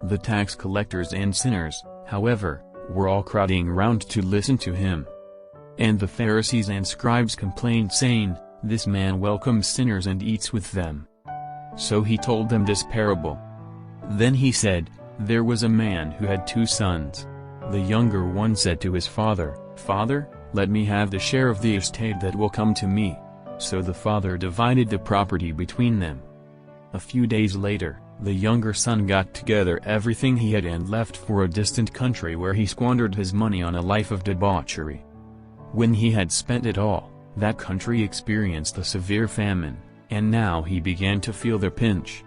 The tax collectors and sinners, however, were all crowding round to listen to him. And the Pharisees and scribes complained, saying, "This man welcomes sinners and eats with them." So he told them this parable. Then he said, "There was a man who had 2 sons. The younger one said to his father, 'Father, let me have the share of the estate that will come to me.' So the father divided the property between them. A few days later, the younger son got together everything he had and left for a distant country where he squandered his money on a life of debauchery. When he had spent it all, that country experienced a severe famine, and now he began to feel the pinch.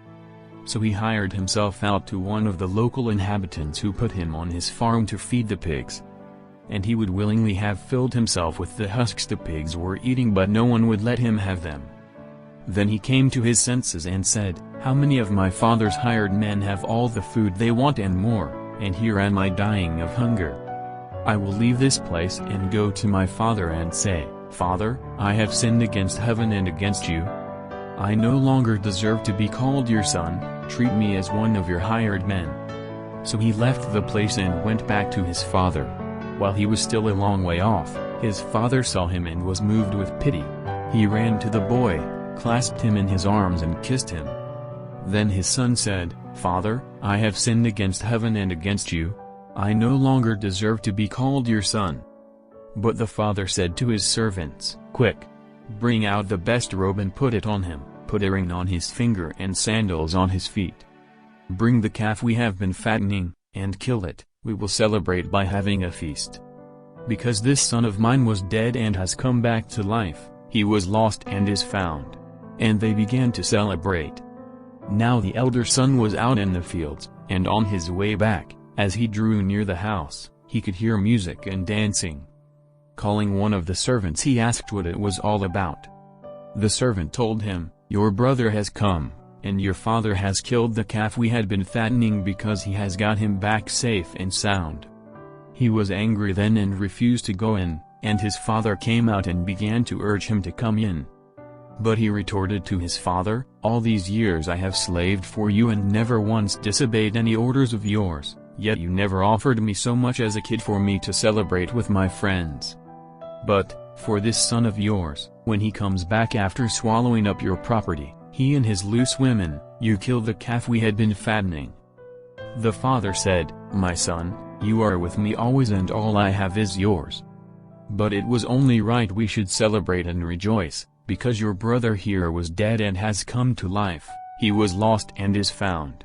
So he hired himself out to one of the local inhabitants, who put him on his farm to feed the pigs. And he would willingly have filled himself with the husks the pigs were eating, but no one would let him have them. Then he came to his senses and said, 'How many of my father's hired men have all the food they want and more, and here am I dying of hunger? I will leave this place and go to my father and say, Father, I have sinned against heaven and against you. I no longer deserve to be called your son, treat me as one of your hired men.' So he left the place and went back to his father. While he was still a long way off, his father saw him and was moved with pity. He ran to the boy, clasped him in his arms and kissed him. Then his son said, 'Father, I have sinned against heaven and against you. I no longer deserve to be called your son.' But the father said to his servants, 'Quick! Bring out the best robe and put it on him, put a ring on his finger and sandals on his feet. Bring the calf we have been fattening, and kill it, we will celebrate by having a feast. Because this son of mine was dead and has come back to life, he was lost and is found.' And they began to celebrate. Now the elder son was out in the fields, and on his way back, as he drew near the house, he could hear music and dancing. Calling one of the servants, he asked what it was all about. The servant told him, 'Your brother has come, and your father has killed the calf we had been fattening because he has got him back safe and sound.' He was angry then and refused to go in, and his father came out and began to urge him to come in. But he retorted to his father, 'All these years I have slaved for you and never once disobeyed any orders of yours, yet you never offered me so much as a kid for me to celebrate with my friends. But, for this son of yours, when he comes back after swallowing up your property, he and his loose women, you killed the calf we had been fattening.' The father said, 'My son, you are with me always and all I have is yours. But it was only right we should celebrate and rejoice, because your brother here was dead and has come to life, he was lost and is found.'